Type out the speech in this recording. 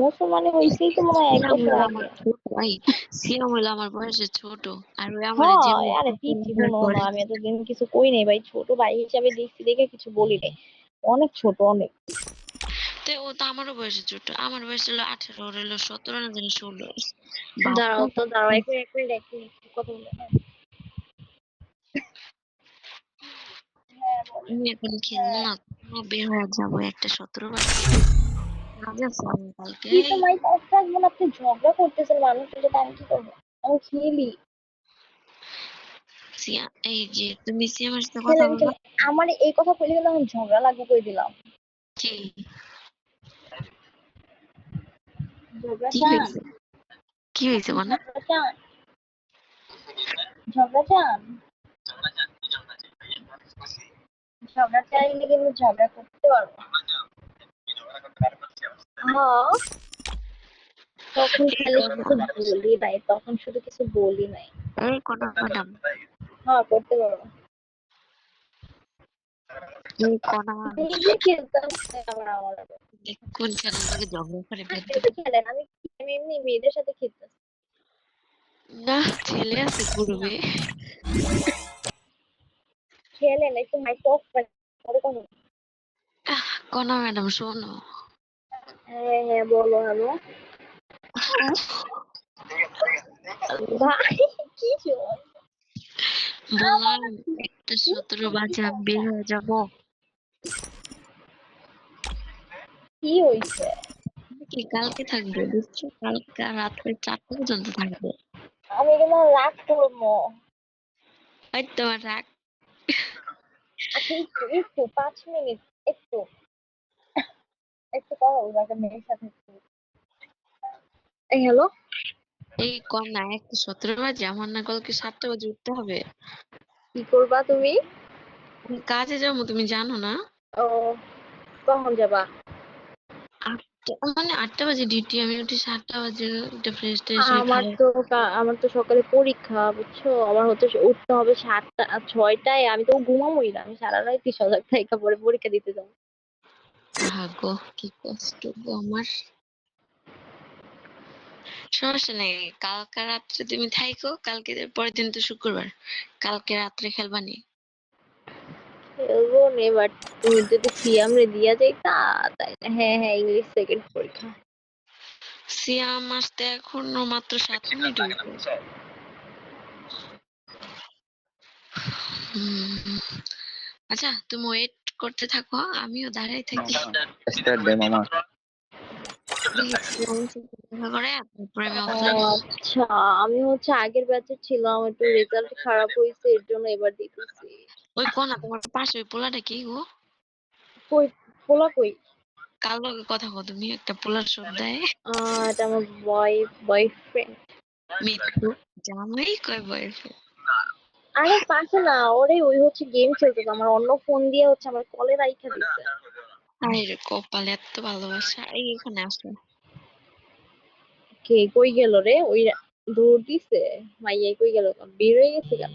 মুসলমানে হইছেই তো মনে হয় 1 সিয়াম বছর হইলো আগে। আমার ছোট ভাই, সিয়াম হইলো আমার বয়সে ছোট, আর ওই আমার হ্যাঁ, যেমন আরে পিচ্ছি কোনো না, আমি এতদিন কিছু কই নাই ভাই, ছোট ভাই হিসাবে দেখছি দেখে কিছু বলি নাই। অনেক ছোট অনেক। তো ও তো আমারও বয়সে ছোট, আমার বয়স হলো 18, ওর হলো 17 না জানি 16। বাপু দাঁড়াও তো, দাঁড়াও, 1 মিনিট কথা বলে। হ্যাঁ বলো। আমি এখন খেলবো হ্যাঁ, না, বের হয়ে যাবো, একটা 17 বাজে, কাজ আছে আমার কালকে। কি তো ভাই কাজ থাকবো না, আপনি ঝগড়া করতেছেন মানুষের সাথে, আমি কি করবো? আমি খেলি। এই যে তুমি সিয়ামের সাথে কথা খেলেন বলবা। খেলেন, আমার এই কথা কইলে কিন্তু আমি ঝগড়া লাগবে কই দিলাম। কি ঝগড়া কি চান? হয়েছে, কি হয়েছে আপনি মানে? ঝগড়া চান? ঝগড়া চান? ঝগড়া চাইলে কিন্তু ঝগড়া করতে পারবো। হ্যাঁ, তখন এই খালি কোন, কিছু বলি নাই, তখন শুধু কিছু বলি নাই। এই কোন ম্যাডাম, হ্যাঁ, করতে পারবো। এই কোন, নিজে খেলতে হবে আবার আমার আবার। কোন ছেলের লগে ঝগড়া করে বের আপনি দিব? তো খেলেন, আমি এমনি মেয়েদের সাথে খেলতেছি। না, ছেলে আছে করবে। খেলেন, একটু মাইক অফ করেন, পরে কথা বলবো। কোন ম্যাডাম শোনো, হ্যাঁ হ্যাঁ, বলো। হ্যালো ভাই, কি শোন? আমার বললাম না একটা কি 17 কি বাজে আমি বের সমস্যা? হয়ে যাবো। কি হইছে? কি কালকে থাকবে বুঝছো, কালকে রাত্রে 4টা পর্যন্ত থাকবে। আমি কিন্তু রাগ করবো। ওই তোমার রাগ। আচ্ছা, একটু একটু 5 মিনিট, একটু একটু কথা বলবো একটা মেয়ের সাথে একটু। এই হ্যালো, এই কম না, একটা 17 বাজে, আমার না কালকে 7টা বাজে উঠতে হবে। কি করবা তুমি? আমি কাজে যাবো, তুমি জানো না? ও, কখন যাবা? 8টা বাজে ডিউটি, আমি উঠি 7টা বাজে, উঠে ফ্রেশ ট্রেশ হয়ে আমার খাই। তো আমার তো সকালে পরীক্ষা, বুঝছো? আমার হচ্ছে উঠতে হবে 6টায়, আমি তো ঘুমাবোই না, আমি সারা রাত সজাগ থাইকা পরে পরীক্ষা দিতে যাবো। গো কি কষ্ট গো আমার। সমস্যা নেই, কালকে রাত্রে তুমি থাইকো, কালকে পরের দিন তো শুক্রবার, কালকে রাত্রে খেলবানি। খেলবো নে, বাট তুমি যদি সিয়াম রে দিয়া যাইতা তাইলে। হ্যাঁ হ্যাঁ, ইংলিশ সেকেন্ড পরীক্ষা। সিয়াম আসতে এখনো মাত্র 7 মিনিট হয়েছে। হুম, আচ্ছা তুমি ওয়েট করতে থাকো, আমিও দাঁড়াই থাকি। স্টার্ট দে মামা। দেখি সিয়ামের সাথে দেখা করে তারপরে আমি ও অফলাইন। আচ্ছা, আমি হচ্ছে আগের ব্যাচে ছিলাম, একটু রেজাল্ট খারাপ হয়েছে, এর জন্য এবার দিতেছি। ওই কোনা তোমার পাশে ওই পোলাটা কি গো? কই? পোলা কই? কার লগে কথা কও তুমি, একটা পোলার শোক দেয়। এটা আমার বয়ফ্রেন্ড। মিথ্যু, জামাই কয় বয়ফ্রেন্ড। আরে পাশে না, ওরে ওই হচ্ছে গেম খেলতেছে, আমার অন্য ফোন দিয়ে হচ্ছে আমার কলে রাইখা দিছে। হায় রে কপাল, এত ভালোবাসা, এই এখানে আসো। কে কই গেল রে? ওই দৌড় দিছে? মাইয়াই কই গেল? বের হয়ে গেছে কেন?